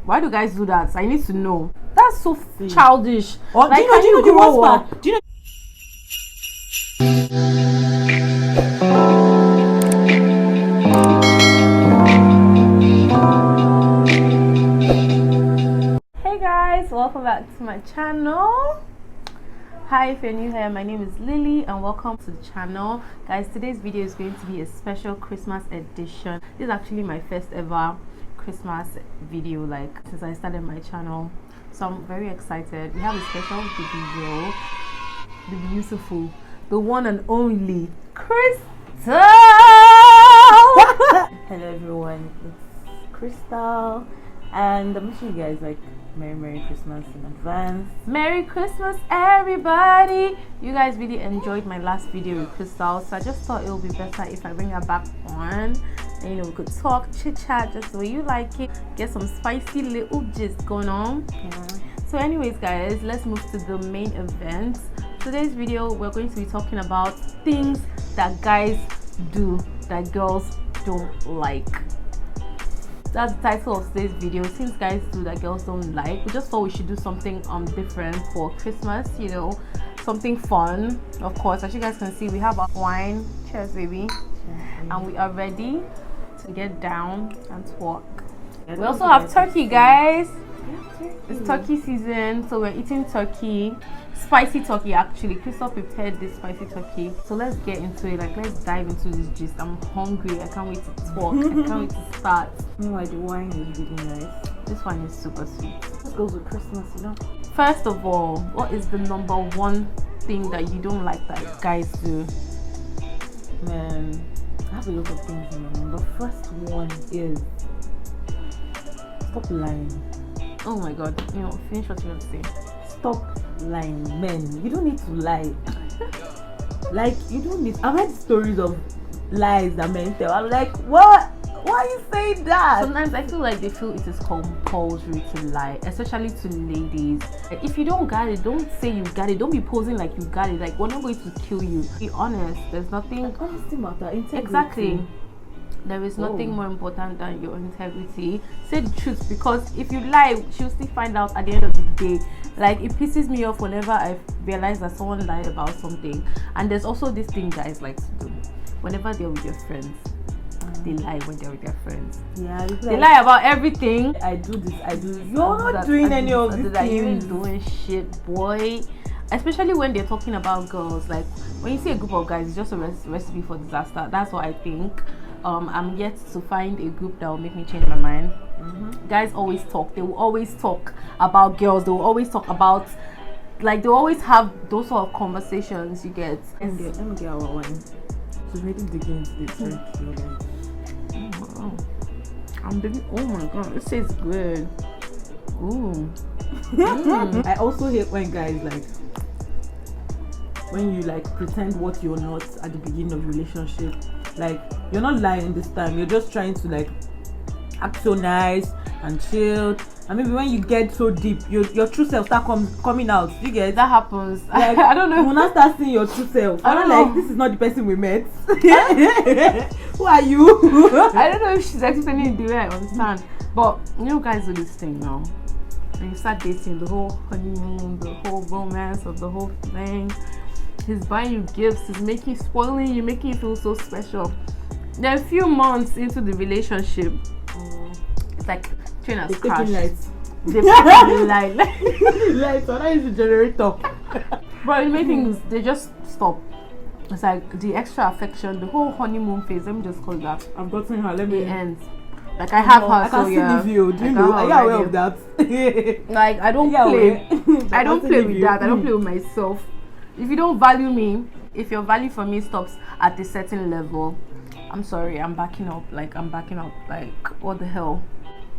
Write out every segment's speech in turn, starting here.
Why do guys do that? I need to know. That's so childish. Or, like, do you know the worst part? Do you know? Hey guys, welcome back to my channel. Hi, if you're new here, my name is Lily and welcome to the channel. Guys, today's video is going to be a special Christmas edition. This is actually my first ever Christmas video, like, since I started my channel, so I'm very excited. We have a special video, the beautiful, the one and only Crystal. Hello everyone, it's Crystal, and I'm wishing you guys like Merry Christmas in advance. Merry Christmas, everybody. You guys really enjoyed my last video with Crystal, so I just thought it would be better if I bring her back on. And, we could talk, chit chat, just the way you like it, get some spicy little gist going on. So anyways guys, let's move to the main event. Today's video, we're going to be talking about things that guys do that girls don't like. That's the title of today's video. Things guys do that girls don't like. We just thought we should do something different for Christmas, something fun. Of course, as you guys can see, we have our wine. Cheers, baby. And we are ready to get down and talk. We also have turkey, guys. It's turkey season, so we're eating turkey, spicy turkey. Actually, Crystal prepared this spicy turkey, so let's get into it. Like, let's dive into this gist. I'm hungry. I can't wait to talk. I can't wait to start. Meanwhile, the wine is really nice. This wine is super sweet. This goes with Christmas, First of all, what is the number one thing that you don't like that guys do? Man, I have a lot of things in my mind. The first one is stop lying. Oh my god, finish what you want to say. Stop lying, men. You don't need to lie. Like, you don't need. I've heard stories of lies that men tell. I'm like, what? Why are you saying that? Sometimes I feel like they feel it is compulsory to lie, especially to ladies. Like, if you don't got it, don't say you got it. Don't be posing like you got it. Like, we're not going to kill you. Be honest. There's nothing. Like, honesty matter. Integrity. Exactly. There is nothing more important than your integrity. Say the truth, because if you lie, she'll still find out at the end of the day. Like, it pisses me off whenever I realize that someone lied about something. And there's also this thing guys like to do. Whenever they're with your friends, they lie when they're with their friends. Yeah, they lie about everything. I do this, I do this. You're not doing any of these things. You ain't doing shit, boy. Especially when they're talking about girls. Like, when you see a group of guys, it's just a recipe for disaster. That's what I think. I'm yet to find a group that will make me change my mind. Guys always talk. They will always talk about girls. They will always talk about, like, they always have those sort of conversations. You get. Let me get our wine. She's ready to dig into this. Oh my god, it tastes good. Ooh. I also hate when guys when you pretend what you're not at the beginning of the relationship. Like, you're not lying this time, you're just trying to act so nice and chilled, and maybe when you get so deep, your true self start coming out. You get that happens. Like, I don't know. You will not start seeing your true self. I don't know. Like, this is not the person we met. Who are you? I don't know if she's explaining it the way I understand, but guys do this thing now. When you start dating, the whole honeymoon, the whole romance of the whole thing, he's buying you gifts, he's spoiling you, making you feel so special. Then a few months into the relationship, it's like train has crashed. They're taking lights. Lights, so that is the generator. But many things, they just stop. It's like the extra affection, the whole honeymoon phase, let me just call it that. I've gotten her, let me end. Like, I have her, I can see the view. Do you know? Are you aware of that? Like, I don't play. I don't play with that. I don't play with myself. If you don't value me, if your value for me stops at a certain level, I'm sorry, I'm backing up. Like, what the hell?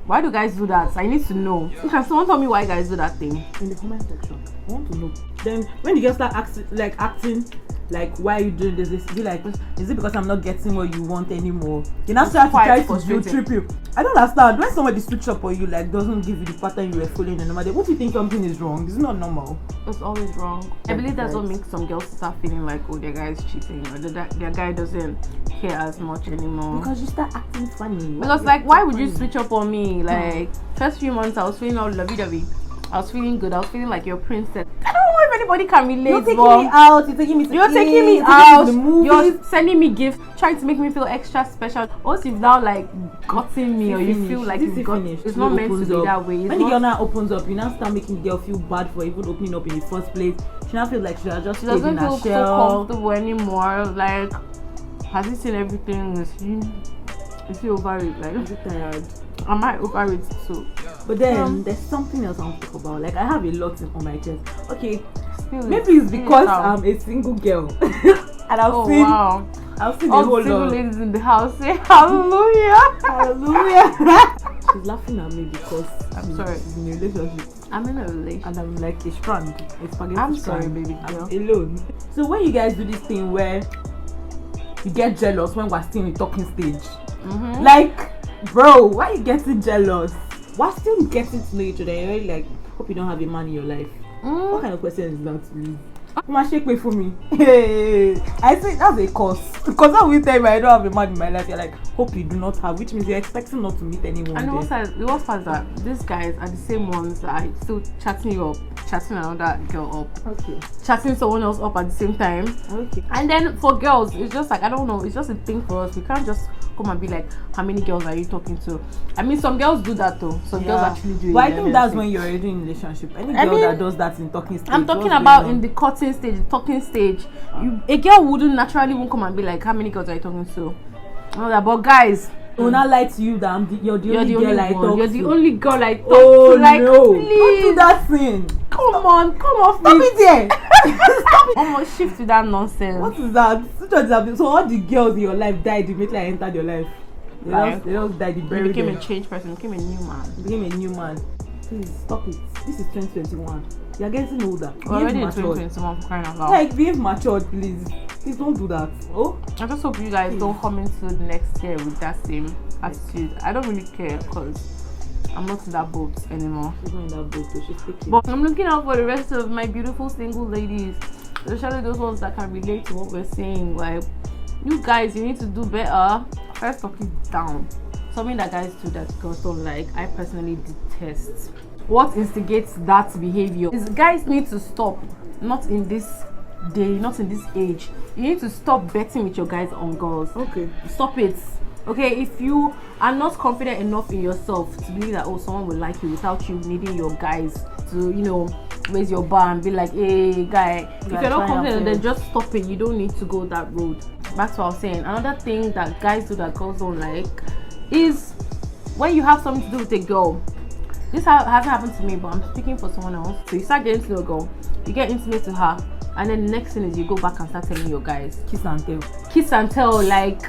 Why do guys do that? I need to know. Can someone tell me why guys do that thing? In the comment section, I want to know. Then when you guys start acting like, why are you doing this? Be like, is it because I'm not getting what you want anymore? You now start to try to trip you. I don't understand. When somebody switch up on you, like, doesn't give you the pattern you were following in normal day, what do you think something is wrong? It's not normal. It's always wrong. I believe that's what makes some girls start feeling like, oh, their guy is cheating, or their guy doesn't care as much anymore. Because you start acting funny. Because, like, why would you switch up on me? Like, first few months, I was feeling all lovey-dovey. I was feeling good. I was feeling like your princess. I don't know if anybody can relate. You're taking me out. You're taking me to You're taking me out. You're sending me gifts, trying to make me feel extra special. Once you've now like gotten me, or you feel like you've got, it's not meant to be that way. When the girl now opens up, you now start making the girl feel bad for even opening up in the first place. She now feels like she has just stayed in her shell. She doesn't feel so comfortable anymore. Like, has he seen everything? Is he over it? Like, is he tired? Am I over it too? But then there's something else I want to talk about. Like, I have a lot on my chest. Okay, maybe it's because I'm a single girl and I've seen a whole lot. Ladies in the house say hallelujah. Hallelujah. She's laughing at me because I'm sorry. She's in a relationship. I'm in a relationship. And I'm like a strand. A spaghetti I'm strand. sorry, baby girl. I'm alone. So when you guys do this thing where you get jealous when we're still in the talking stage, like, bro, why are you getting jealous? We're still getting to know each other. You're already like, hope you don't have a man in your life. What kind of question is that to me? Come on, shake me for me. Hey, I say that's a curse. Because now we tell me I don't have a man in my life, you're like, hope you do not have, which means you're expecting not to meet anyone. And the worst part is that these guys are the same ones that are still chatting you up, chatting another girl up, chatting someone else up at the same time. And then for girls, it's just like, I don't know, it's just a thing for us. We can't just come and be like, how many girls are you talking to? I mean, some girls do that though. Some girls actually do it. But I think that's when you're already in a relationship. Any girl that does that in talking stage. I'm talking about in the courting stage, the talking stage. A girl wouldn't naturally come and be like, how many girls are you talking to? But guys, I will not lie to you that you're the only girl I talk to. You're the only girl I talk to. Like, no, please. don't do that thing. Come off. Stop it there. Stop it. Almost shift to that nonsense. What is that? So all the girls in your life died immediately I entered your life. They just died. You became a changed person. You became a new man. You became a new man. Please stop it. This is 2021. You're getting older. We're already in 2021 for crying out loud. Like, behave matured, please. Please don't do that. Oh, I just hope you guys don't come into the next year with that same attitude. I don't really care because I'm not in that boat anymore. She's not in that boat, so she's taking. But I'm looking out for the rest of my beautiful single ladies, especially those ones that can relate to what we're saying. Like, you guys, you need to do better. First, talk it down. Something that guys do that girls don't like, I personally detest. What instigates that behavior is guys need to stop. Not in this day, not in this age. You need to stop betting with your guys on girls. Okay. Stop it. Okay, if you are not confident enough in yourself to believe that, oh, someone will like you without you needing your guys to, you know, raise your bar and be like, hey guy, if you're not confident, then just stop it. You don't need to go that road. That's what I was saying. Another thing that guys do that girls don't like is when you have something to do with a girl. This hasn't happened to me, but I'm speaking for someone else. So you start getting to know a girl, you get intimate to her, and then the next thing is you go back and start telling your guys. Kiss and tell. Kiss and tell, like,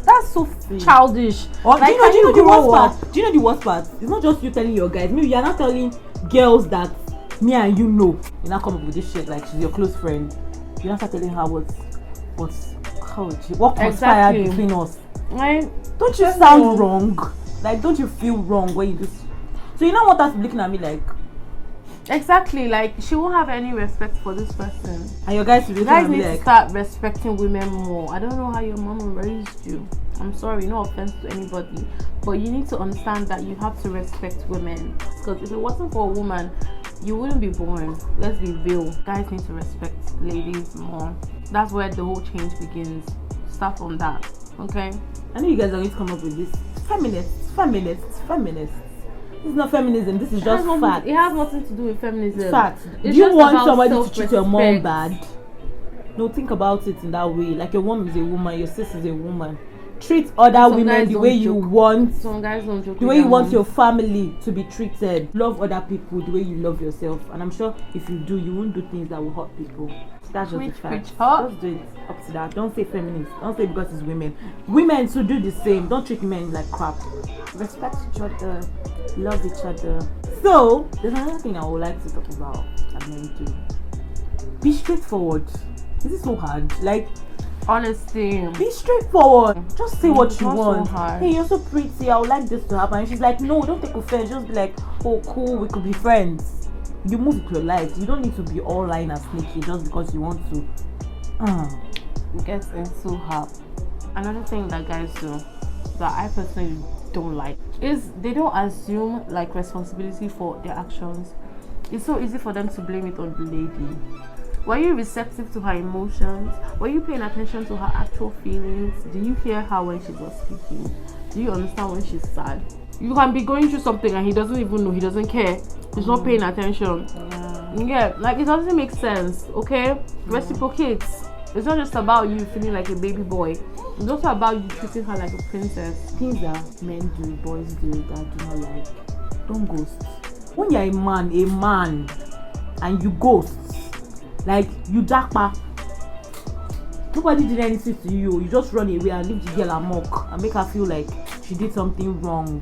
that's so childish. Or like, do you know the worst part? Do you know the worst part? It's not just you telling your guys. Maybe you're not telling girls that me and you know. You now come up with this shit like she's your close friend. You now start telling her what conspired between us. Don't you sound wrong? Like, don't you feel wrong when you do? So you know what that's looking at me like? Exactly, like she won't have any respect for this person. And your guys need to start respecting women more. I don't know how your mama raised you. I'm sorry, no offense to anybody, but you need to understand that you have to respect women. Because if it wasn't for a woman, you wouldn't be born. Let's be real. Guys need to respect ladies more. That's where the whole change begins. Start from that, okay? I know you guys are going to come up with this feminists. This is not feminism. This is just fact. It has nothing to do with feminism. Fact. Do you want somebody to treat your mom bad? No, think about it in that way. Like, your mom is a woman, your sis is a woman. Treat other women the way you want. Some guys don't joke. The way you want your family to be treated. Love other people the way you love yourself. And I'm sure if you do, you won't do things that will hurt people. That's just the fact. Just do it up to that. Don't say feminist. Don't say because it's women. Women should do the same. Don't treat men like crap. Respect each other. Love each other. So there's another thing I would like to talk about. I'm going to be straightforward. Is it so hard? Like, honestly, be straightforward. Just say what you not want. so hard. Hey, you're so pretty. I would like this to happen. And she's like, no, don't take offense. Just be like, oh, cool. We could be friends. You move with your life. You don't need to be all lying and sneaky just because you want to. Get into her. Another thing that guys do that I personally don't like is they don't assume like responsibility for their actions. It's so easy for them to blame it on the lady. Were you receptive to her emotions? Were you paying attention to her actual feelings? Do you hear her when she was speaking? Do you understand when she's sad? You can be going through something and he doesn't even know, he doesn't care. He's not paying attention. Yeah, like it doesn't make sense, okay? Reciprocate. It's not just about you feeling like a baby boy. It's also about you treating her like a princess. Things that men do, boys do that I do not like. Don't ghost. When you're a man, and you ghost, like you jackpot. Nobody did anything to you. You just run away and leave the girl amok and make her feel like she did something wrong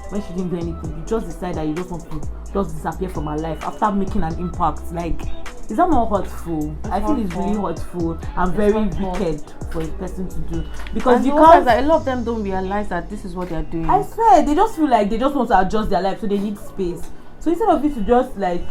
when she didn't do anything. You just decide that you just want to just disappear from her life after making an impact. Like, is that more hurtful? I feel it's really hurtful and very wicked for a person to do, because you can't. That a lot of them don't realize that this is what they're doing. I swear, they just feel like they just want to adjust their life, so they need space. So instead of you to just like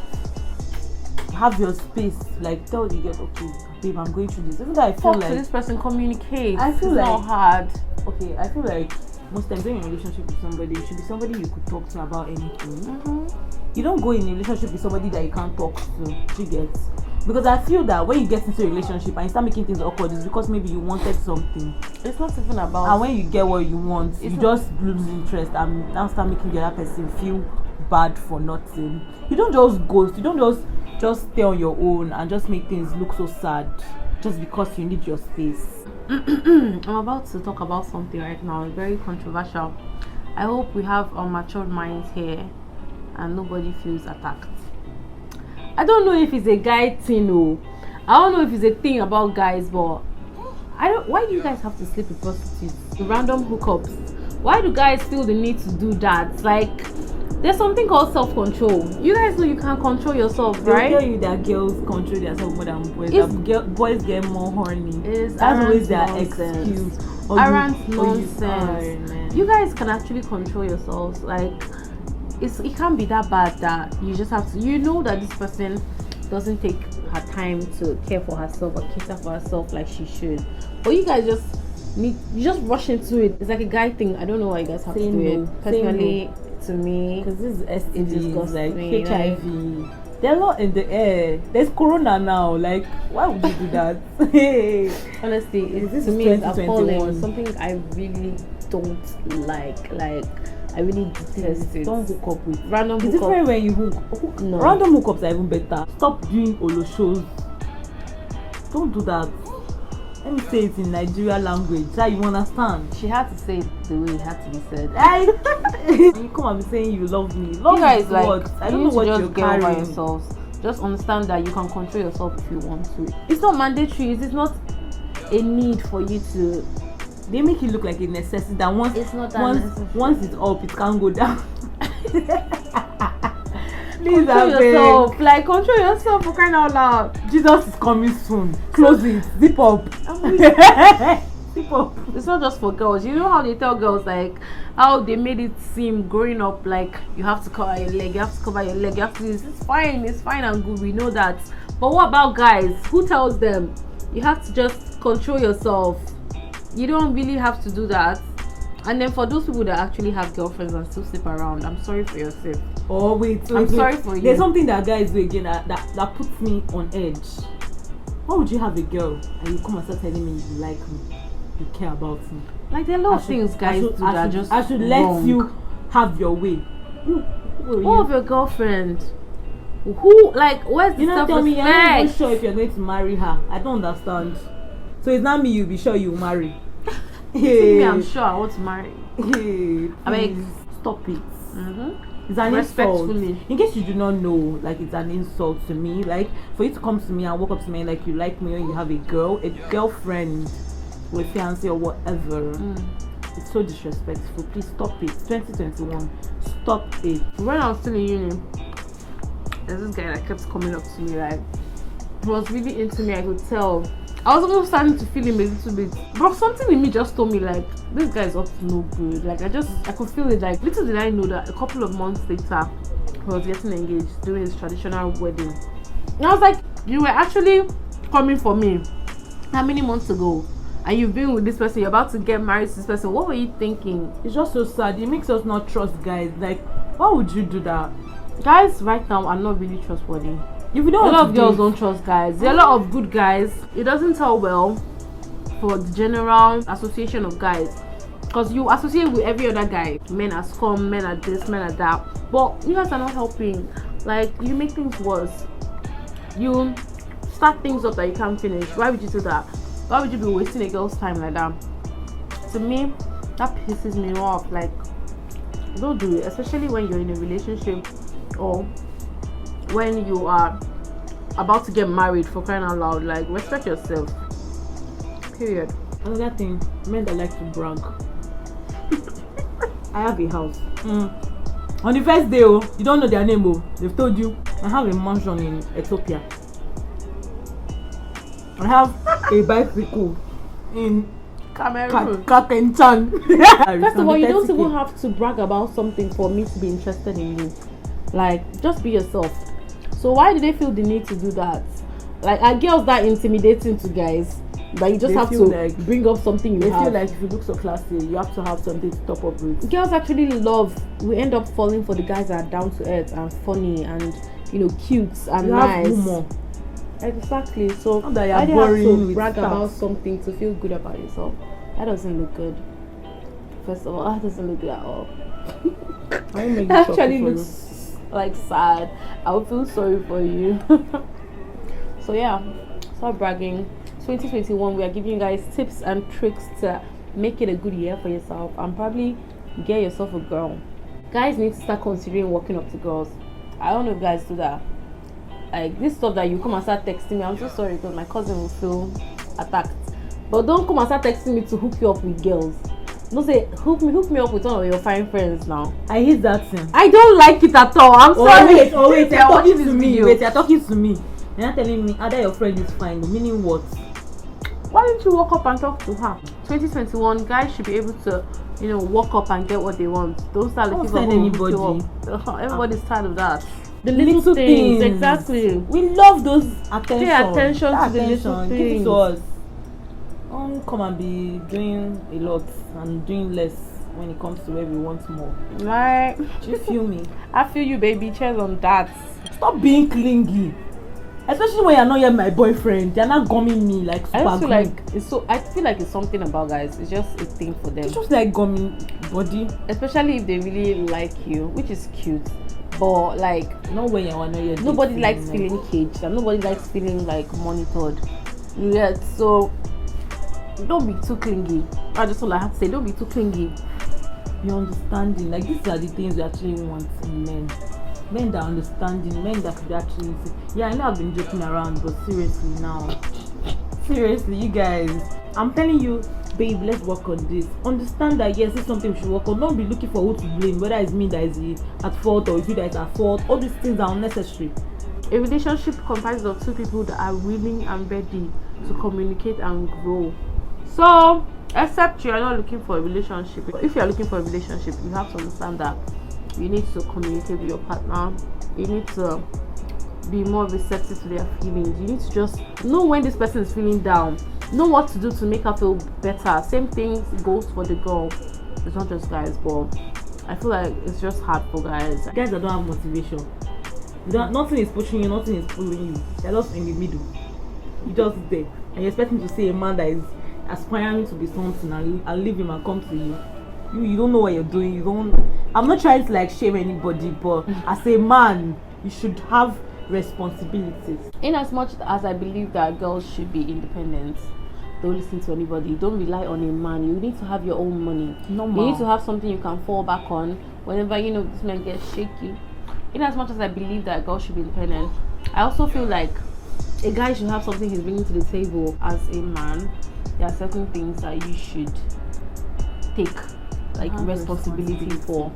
have your space, like tell the girl, okay, babe, I'm going through this. Even though I feel talk like to this person, communicate. I feel it's like not hard. Okay, I feel like most times when you're in a relationship with somebody, you should be somebody you could talk to about anything. You don't go in a relationship with somebody that you can't talk to. You get? Because I feel that when you get into a relationship and you start making things awkward, it's because maybe you wanted something. It's not even about. And when you get what you want, you just lose interest and now start making the other person feel bad for nothing. You don't just ghost. You don't just stay on your own and just make things look so sad just because you need your space. I'm about to talk about something right now. It's very controversial. I hope we have matured minds here and nobody feels attacked. I don't know if it's a guy thing or I don't know if it's a thing about guys, but why do you guys have to sleep with prostitutes? Random hookups. Why do guys feel the need to do that? Like, there's something called self-control. You guys know you can't control yourself, right? They'll tell you that girls control themselves more than boys. Boys get more horny. That's always their excuse. Arrant nonsense. You guys can actually control yourselves. Like, it can't be that bad that you just have to. You know that this person doesn't take her time to care for herself or cater for herself like she should. But you guys you just rush into it. It's like a guy thing. I don't know why you guys have to do it. Personally, to me, because this is STDs, like HIV. They're not in the air. There's corona now. Like, why would you do that? Honestly, to me it's appalling. Something I really don't like. Like, I really detest it. Don't hook up with random hookups. It's different when you hook. No. Random hookups are even better. Stop doing olo shows. Don't do that. Let me say it in Nigeria language so you understand. She had to say it the way it had to be said. You come and be saying you love me. Love you guys, like, what? I don't know what you're carrying. Over yourselves. Just understand that you can control yourself if you want to. It's not mandatory. It's not a need for you to. They make it look like a necessity that once it's not that necessary. Once it's up, it can't go down. Please control yourself. Like, control yourself for crying out loud. Jesus is coming soon. Close it. Zip up. Zip up. It's not just for girls. You know how they tell girls, like, how they made it seem growing up, like, you have to cover your leg, you have to cover your leg, you have to do this. It's fine and good. We know that. But what about guys? Who tells them you have to just control yourself? You don't really have to do that. And then for those people that actually have girlfriends and still sleep around, I'm sorry for yourself. Oh wait, I'm sorry for you. There's something that guys do again that puts me on edge. Why would you have a girl and you come and start telling me you like me, you care about me? Like, there are a lot of things guys do that just I should let you have your way. Who of your girlfriend? Who, like, where's the self-respect? Tell me, you're not even sure if you're going to marry her. I don't understand. So it's not me you'll be sure you'll marry. Hey. Me, I'm sure I want to marry. Hey, I mean, stop it. It's an insult. In case you do not know, like, it's an insult to me. Like, for you to come to me and walk up to me like you like me, or you have a girlfriend, or a fiance, or whatever. It's so disrespectful. Please stop it. 2021. Stop it. When I was still in uni, there's this guy that kept coming up to me like, was really into me. I could tell. I was almost starting to feel him a little bit, but something in me just told me like this guy is up to no good. Like I could feel it. Like little did I know that a couple of months later he was getting engaged, doing his traditional wedding. And I was like, you were actually coming for me how many months ago? And you've been with this person, you're about to get married to this person. What were you thinking? It's just so sad. It makes us not trust guys. Like, why would you do that? Guys right now are not really trustworthy. If you don't, a lot of girls don't trust guys. There are a lot of good guys. It doesn't tell well for the general association of guys, because you associate with every other guy. Men are scum, men are this, men are that. But you guys are not helping. Like, you make things worse. You start things up that you can't finish. Why would you do that? Why would you be wasting a girl's time like that? To me, that pisses me off. Like, don't do it, especially when you're in a relationship or when you are about to get married, for crying out loud. Like, respect yourself. Period. Another thing, men that like to brag. I have a house. On the first day, you don't know their name, they've told you, I have a mansion in Ethiopia. I have a bicycle in Cameroon. Kakenchan. First of all, you don't even have to brag about something for me to be interested in you. Like, just be yourself. So why do they feel the need to do that? Like, are girls that intimidating to guys that you just have to like, bring up something you have? They feel like if you look so classy, you have to have something to top up with. Girls actually we end up falling for the guys that are down to earth and funny and, you know, cute and nice. Humor. Exactly. So why do you have to brag about something to feel good about yourself? That doesn't look good. First of all, that doesn't look good at all. That actually looks like sad. I would feel sorry for you. So yeah, stop bragging. 2021, we are giving you guys tips and tricks to make it a good year for yourself and probably get yourself a girl. Guys need to start considering walking up to girls. I don't know if guys do that. Like, this stuff that you come and start texting me, I'm so sorry because my cousin will feel attacked. But don't come and start texting me to hook you up with girls. Don't say hook me up with one of your fine friends now. I hate that thing. I don't like it at all. I'm sorry. Wait, you're talking to me. Wait, you're talking to me. You're not telling me either your friend is fine. Meaning what? Why didn't you walk up and talk to her? 2021, guys should be able to, you know, walk up and get what they want. Don't start looking for anybody. Everybody's tired of that. The little things, exactly. We love those attention. Pay attention to the little things. Give it to us. Don't come and be doing a lot and doing less when it comes to where we want more. Right? Do you feel me? I feel you, baby. Cheers on that. Stop being clingy. Especially when you're not yet my boyfriend. They're not gumming me like super I feel like it's so. I feel like it's something about guys. It's just a thing for them. It's just like gumming body. Especially if they really like you, which is cute. But like, not when you're not yet. Nobody likes feeling caged and nobody likes feeling like monitored. Yet, so don't be too clingy. I just all I have to say, don't be too clingy. You're understanding. Like, these are the things we actually want in men. Men that are understanding, men that could actually say, yeah, I know I've been joking around, but seriously now. Seriously, you guys. I'm telling you, babe, let's work on this. Understand that yes, it's something we should work on. Don't be looking for who to blame, whether it's me that is at fault or it's you that is at fault. All these things are unnecessary. A relationship comprises of two people that are willing and ready to communicate and grow. So, except you are not looking for a relationship. If you are looking for a relationship, you have to understand that you need to communicate with your partner. You need to be more receptive to their feelings. You need to just know when this person is feeling down. Know what to do to make her feel better. Same thing goes for the girl. It's not just guys, but I feel like it's just hard for guys. Guys that don't have motivation. Nothing is pushing you, nothing is pulling you. They're just in the middle. You're just there. And you're expecting to see a man that is aspiring to be something and leave him and come to you. You don't know what you're doing. I'm not trying to like shame anybody, but as a man, you should have responsibilities. In as much as I believe that girls should be independent, don't listen to anybody. Don't rely on a man. You need to have your own money. Normal. You need to have something you can fall back on whenever you know this man gets shaky. In as much as I believe that girls should be independent, I also feel like a guy should have something he's bringing to the table. As a man, there are certain things that you should take like responsibility for,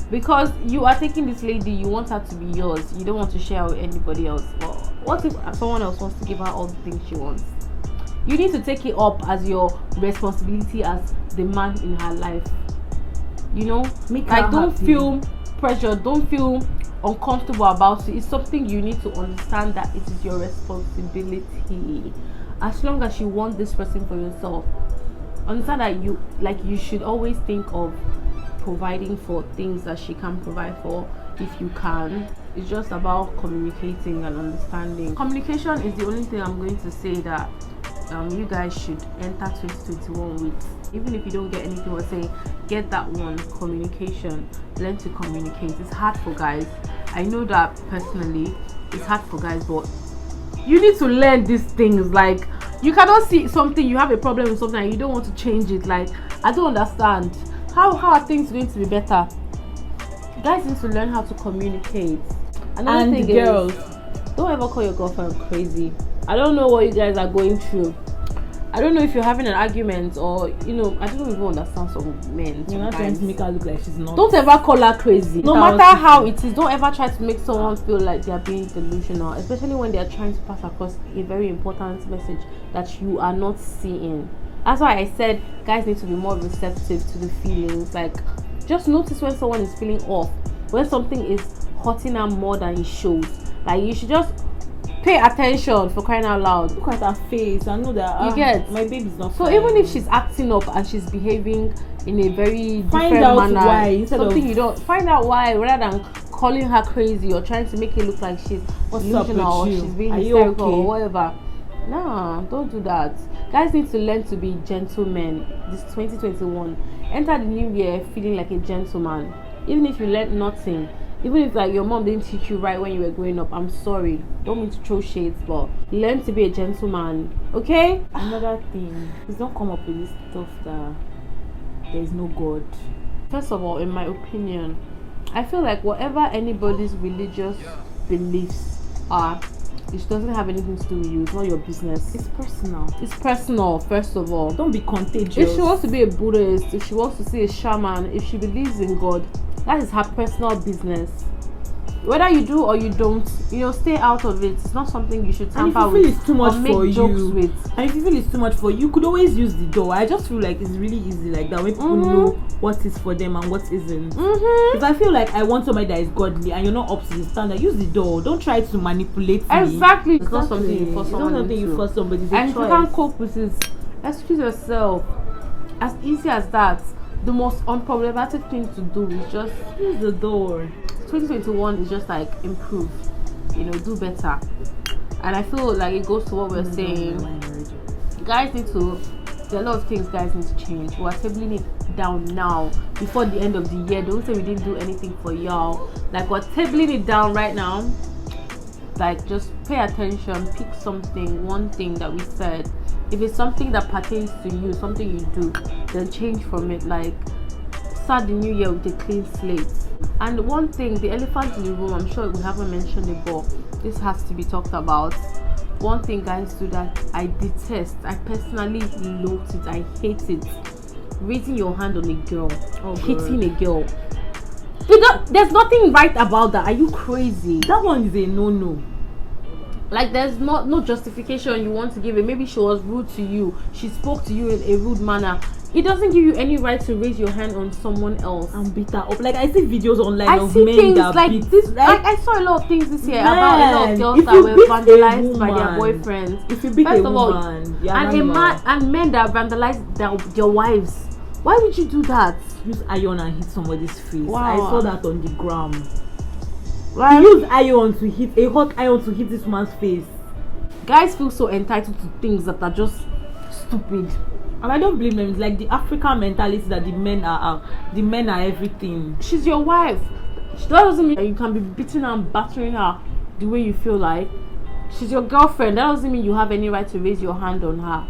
because you are taking this lady, you want her to be yours, you don't want to share with anybody else. Well, What if someone else wants to give her all the things she wants? You need to take it up as your responsibility as the man in her life. You know, Make like her don't happy. feel pressure, don't feel uncomfortable about it. It's something you need to understand that it is your responsibility. As long as you want this person for yourself, understand that you should always think of providing for things that she can provide for if you can. It's just about communicating and understanding. Communication is the only thing I'm going to say that you guys should enter 2021 with. Even if you don't get anything we're saying, get that one. Communication. Learn to communicate. It's hard for guys. I know that personally. It's hard for guys, but you need to learn these things. Like, you cannot see something, you have a problem with something and you don't want to change it. Like, I don't understand. How are things going to be better? Guys need to learn how to communicate. Another thing girls, is, don't ever call your girlfriend crazy. I don't know what you guys are going through. I don't know if you're having an argument or, you know, I don't even understand some men. you're not trying to make her look like she's not. Don't ever call her crazy. No That's matter how it is, don't ever try to make someone feel like they're being delusional, especially when they're trying to pass across a very important message that you are not seeing. That's why I said guys need to be more receptive to the feelings. Like, just notice when someone is feeling off, when something is hurting her more than it shows. Like, you should just pay attention, for crying out loud. Look at her face. I know that You get my baby's not so fine. even if she's acting up and she's behaving in a very Find different out manner, why, instead something of- you don't find out why, rather than calling her crazy or trying to make it look like she's What's up delusional or with you? she's being Are you hysterical okay? or whatever. No, don't do that. Guys need to learn to be gentlemen. This 2021, enter the new year feeling like a gentleman. Even if you learned nothing, even if like your mom didn't teach you right when you were growing up, I'm sorry, don't mean to throw shades, but learn to be a gentleman, okay? Another thing is, don't come up with this stuff that there is no God. First of all, in my opinion, I feel like whatever anybody's religious beliefs are, it doesn't have anything to do with you. It's not your business. It's personal. It's personal, first of all. Don't be contagious. If she wants to be a Buddhist, if she wants to see a shaman, if she believes in God, that is her personal business. Whether you do or you don't, you know, stay out of it. It's not something you should And if tamper you feel with it's too much or make for jokes you, with. and if you feel it's too much for you, you could always use the door. I just feel like it's really easy like that, when people know what is for them and what isn't. If I feel like I want somebody that is godly and you're not up to the standard, use the door. Don't try to manipulate me. Exactly. It's not something you force It's not someone something you into. force somebody. It's a And if you choice. can't cope with it, excuse yourself. As easy as that. The most unproblematic thing to do is just Use the door. 2021 is just like improve, you know, do better. And I feel like it goes to what we're saying. Guys need to, there are a lot of things guys need to change. We're tabling it down now before the end of the year. Don't say we didn't do anything for y'all. Like, we're tabling it down right now. Like, just pay attention, pick something, one thing that we said. If it's something that pertains to you, something you do, then change from it. Like, start the new year with a clean slate. And one thing, the elephant in the room, I'm sure we haven't mentioned it, but this has to be talked about. One thing guys do that I detest, I personally loathe it, I hate it. Raising your hand on a girl, hitting a girl. There's nothing right about that. Are you crazy? That one is a no-no. Like, there's no justification you want to give it. Maybe she was rude to you, she spoke to you in a rude manner. It doesn't give you any right to raise your hand on someone else And beat her up. Like, I see videos online I of see men things that like beat. this. Like, I saw a lot of things this year Man, about a lot of girls if that you were beat a vandalized by their woman, boyfriends. if you beat First a of all, woman, you're and an a man animal. and men that vandalized their wives. Why would you do that? Use iron and hit somebody's face. Wow. I saw that on the gram. Right? Use iron to hit a hot iron to hit this man's face. Guys feel so entitled to things that are just stupid. And I don't blame them. It's like the African mentality that the men are everything. She's your wife. That doesn't mean that you can be beating her and battering her the way you feel like. She's your girlfriend. That doesn't mean you have any right to raise your hand on her.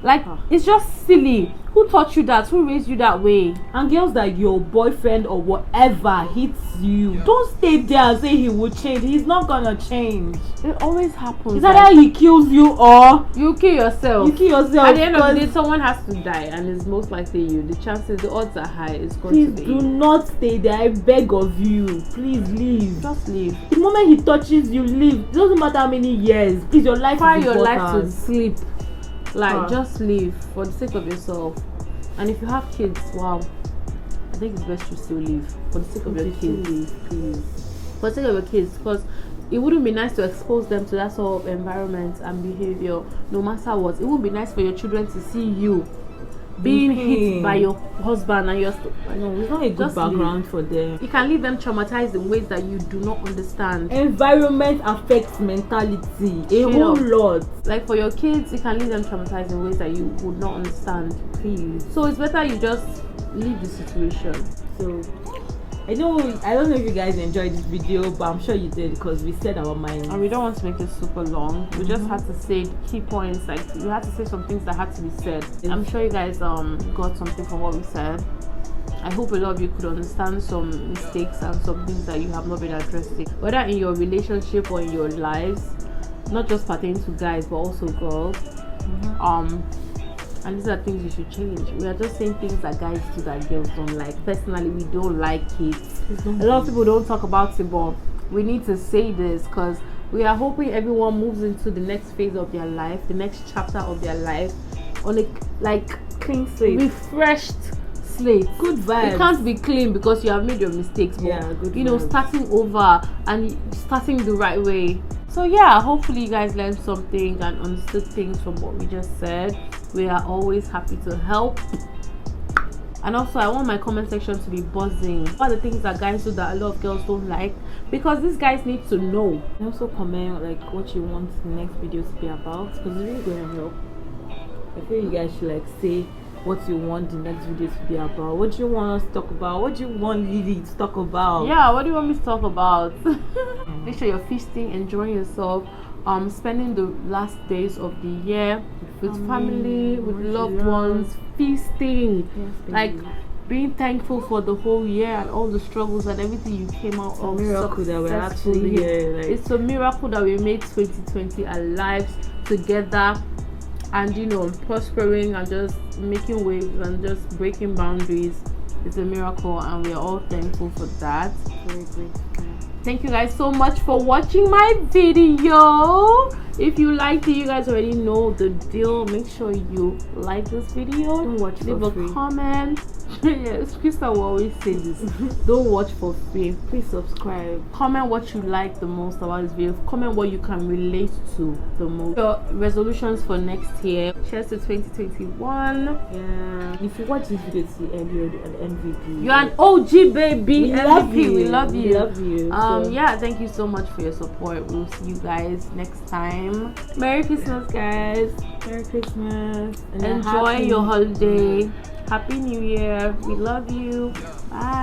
Like, it's just silly. Who taught you that? Who raised you that way? And girls, that your boyfriend or whatever hits you, don't stay there and say he will change. He's not gonna change. It always happens. It's either he kills you or you kill yourself. You kill yourself. At the end of the day, someone has to die, and it's most likely you. The chances, the odds are high. It's going please to be do you. not stay there. I beg of you. Please leave. Just leave. The moment he touches you, leave. It doesn't matter how many years. Please, your life Try is your important. life to sleep. Like, just leave for the sake of yourself. And if you have kids, wow, I think it's best you still leave for the sake of your kids. Please. For the sake of your kids, because it wouldn't be nice to expose them to that sort of environment and behavior, no matter what. It wouldn't be nice for your children to see you being hit by your husband and your no, it's not a good background for them. You can leave them traumatized in ways that you do not understand. Environment affects mentality a whole lot. Like, for your kids, you can leave them traumatized in ways that you would not understand. Please. So it's better you just leave the situation. So I don't know if you guys enjoyed this video, but I'm sure you did, because we said our minds. And we don't want to make it super long. We just had to say key points. Like, we had to say some things that had to be said. I'm sure you guys got something from what we said. I hope a lot of you could understand some mistakes and some things that you have not been addressing, whether in your relationship or in your lives, not just pertaining to guys but also girls. And these are things you should change. We are just saying things that guys do that girls don't like. Personally, we don't like it. A lot of people don't talk about it, but we need to say this because we are hoping everyone moves into the next phase of their life, the next chapter of their life, on a clean slate, refreshed slate. Good vibes. It can't be clean because you have made your mistakes, but starting over and starting the right way. So yeah, hopefully you guys learned something and understood things from what we just said. We are always happy to help. And also, I want my comment section to be buzzing. What are the things that guys do that a lot of girls don't like? Because these guys need to know. And also comment like what you want the next video to be about, because it's really going to help. I feel you guys should say what you want the next video to be about. What do you want us to talk about? What do you want Lily to talk about? Yeah, what do you want me to talk about? Make sure you're feasting, enjoying yourself, spending the last days of the year with family, with loved ones, feasting, being thankful for the whole year and all the struggles and everything you came out of. It's a miracle that we're actually here. It's a miracle that we made 2020 alive together, and prospering and just making waves and just breaking boundaries. It's a miracle, and we're all thankful for that. Very grateful. Thank you guys so much for watching my video. If you liked it, you guys already know the deal. Make sure you like this video. Don't watch for leave free. A comment. Yes, Krista will always say this. Don't watch for free. Please subscribe. Comment what you like the most about this video. Comment what you can relate to the most. Your resolutions for next year. Cheers to 2021. Yeah. If you watch this video to the end, you're an MVP. You're an OG baby. We love you. We love you. We love you. Yeah, thank you so much for your support. We'll see you guys next time. Merry Christmas, guys. Merry Christmas. And enjoy your holiday. Happy New Year. We love you. Bye.